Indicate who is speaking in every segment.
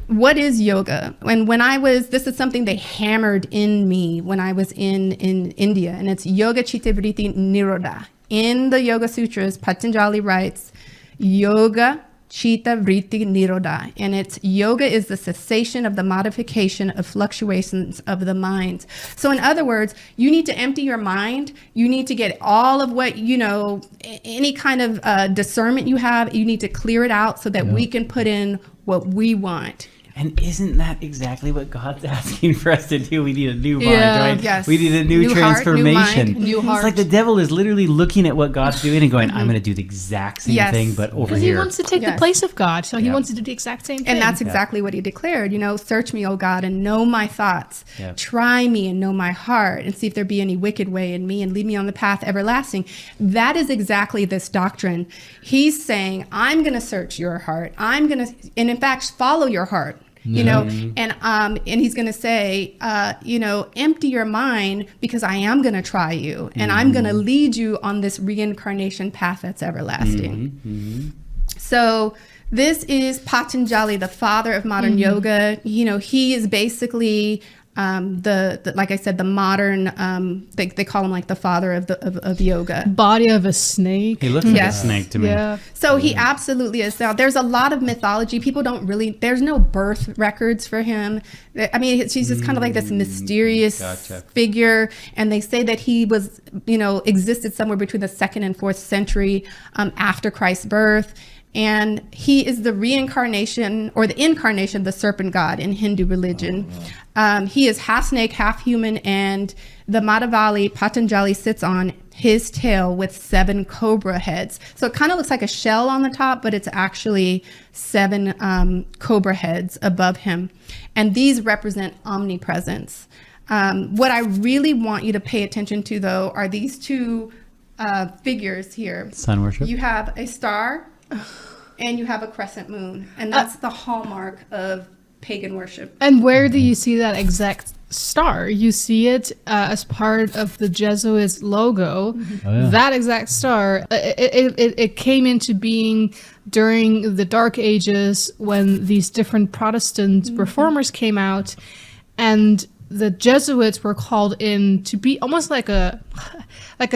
Speaker 1: what is yoga? This is something they hammered in me when I was in India, and it's Yoga Chitta Vritti Nirodha. In the Yoga Sutras, Patanjali writes, Yoga Chitta Vritti Nirodha, and it's yoga is the cessation of the modification of fluctuations of the mind. So in other words, you need to empty your mind. You need to get all of what, any kind of discernment you have, you need to clear it out so that we can put in what we want.
Speaker 2: And isn't that exactly what God's asking for us to do? We need a new mind, right?
Speaker 1: Yes.
Speaker 2: We need a new transformation.
Speaker 1: Heart, new mind, new heart.
Speaker 2: It's like the devil is literally looking at what God's doing and going, I'm going to do the exact same thing, but over here.
Speaker 3: He wants to take the place of God, so he wants to do the exact same thing.
Speaker 1: And that's exactly what he declared. Search me, O God, and know my thoughts. Try me and know my heart, and see if there be any wicked way in me, and lead me on the path everlasting. That is exactly this doctrine. He's saying, I'm going to search your heart. I'm going to, and in fact, follow your heart. And he's going to say, empty your mind, because I am going to try you, and I'm going to lead you on this reincarnation path that's everlasting. So this is Patanjali, the father of modern yoga. He is basically like I said, the modern, they call him like the father of yoga.
Speaker 3: Body of a snake.
Speaker 2: He looks like a snake to me.
Speaker 3: Yeah.
Speaker 1: So he absolutely is. Now, there's a lot of mythology. People don't really, there's no birth records for him. I mean, he's just kind of like this mysterious figure. And they say that he was, existed somewhere between the 2nd and 4th century after Christ's birth. And he is the reincarnation or the incarnation of the serpent god in Hindu religion. He is half snake, half human, and the Madhavali, Patanjali, sits on his tail with 7 cobra heads. So it kind of looks like a shell on the top, but it's actually 7 cobra heads above him. And these represent omnipresence. What I really want you to pay attention to, though, are these 2 figures here.
Speaker 2: Sun worship.
Speaker 1: You have a star and you have a crescent moon, and that's the hallmark of pagan worship.
Speaker 3: And where do you see that exact star? You see it as part of the Jesuits logo. That exact star, it came into being during the Dark Ages when these different Protestant reformers came out, and the Jesuits were called in to be almost like a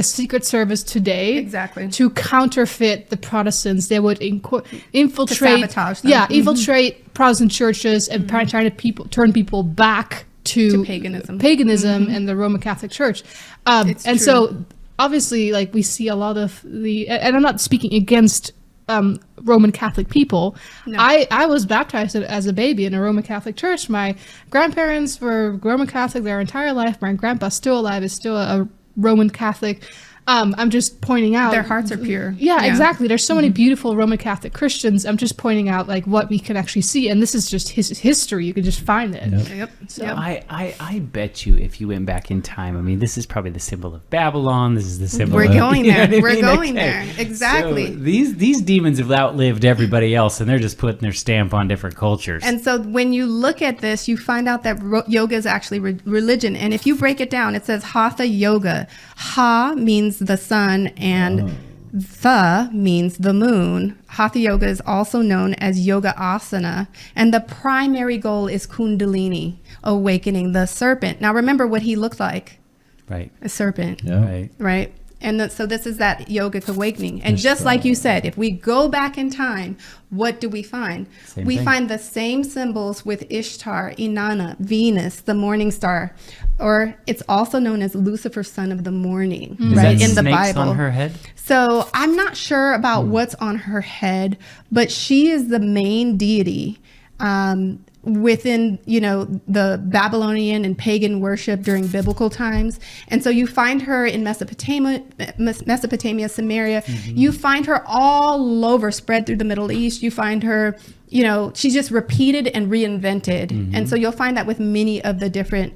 Speaker 3: secret service today.
Speaker 1: Exactly.
Speaker 3: To counterfeit the Protestants. They would infiltrate.
Speaker 1: To sabotage them.
Speaker 3: Infiltrate Protestant churches and try to turn people back to paganism and the Roman Catholic Church. And true. So obviously, like, we see a lot of and I'm not speaking against Roman Catholic people. No. I was baptized as a baby in a Roman Catholic church. My grandparents were Roman Catholic their entire life. My grandpa's still alive, is still a Roman Catholic. I'm just pointing out
Speaker 1: their hearts are pure.
Speaker 3: Yeah, exactly. There's so many beautiful Roman Catholic Christians. I'm just pointing out like what we can actually see, and this is just his history. You can just find it.
Speaker 1: Yep.
Speaker 3: So
Speaker 2: I bet you if you went back in time, I mean, this is probably the symbol of Babylon. This is the symbol.
Speaker 1: We're going there. We're
Speaker 2: going
Speaker 1: there. Exactly.
Speaker 2: So these demons have outlived everybody else, and they're just putting their stamp on different cultures.
Speaker 1: And so when you look at this, you find out that yoga is actually religion. And if you break it down, it says Hatha Yoga. Ha means the sun, and the means the moon. Hatha Yoga is also known as Yoga Asana, and the primary goal is Kundalini, awakening the serpent. Now remember what he looked like.
Speaker 2: Right.
Speaker 1: A serpent.
Speaker 2: Yeah.
Speaker 1: Right. And so this is that yogic awakening. And just like you said, if we go back in time, what do we find? We find the same symbols with Ishtar, Inanna, Venus, the morning star, or it's also known as Lucifer, son of the morning, right? In the Bible.
Speaker 2: On her head?
Speaker 1: So I'm not sure about what's on her head, but she is the main deity within, the Babylonian and pagan worship during biblical times. And so you find her in Mesopotamia, Samaria. You find her all over, spread through the Middle East. You find her, she's just repeated and reinvented. And so you'll find that with many of the different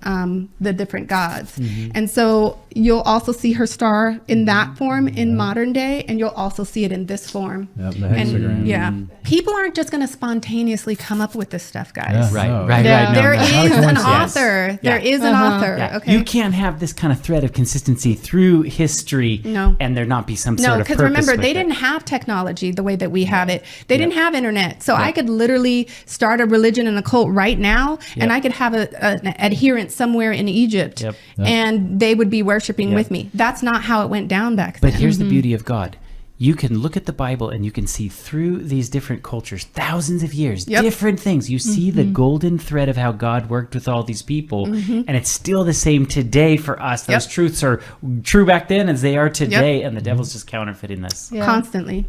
Speaker 1: gods. And so you'll also see her star in that form in modern day, and you'll also see it in this form.
Speaker 4: Yep, the hexagram.
Speaker 1: And people aren't just going to spontaneously come up with this stuff, guys.
Speaker 4: Yeah,
Speaker 2: Right.
Speaker 1: There
Speaker 2: No.
Speaker 1: is an author. There is an author.
Speaker 2: Yeah.
Speaker 1: Okay.
Speaker 2: You can't have this kind of thread of consistency through history and there not be some sort of purpose.
Speaker 1: No, because remember,
Speaker 2: with
Speaker 1: they
Speaker 2: it.
Speaker 1: didn't have technology the way that we have it. They didn't have internet. So I could could literally start a religion and a cult right now, and I could have an adherent somewhere in Egypt, and they would be worshiping with me. That's not how it went down back then.
Speaker 2: But here's the beauty of God. You can look at the Bible and you can see through these different cultures, thousands of years, different things. You see the golden thread of how God worked with all these people, and it's still the same today for us. Those truths are true back then as they are today, and the devil's just counterfeiting this.
Speaker 1: Constantly.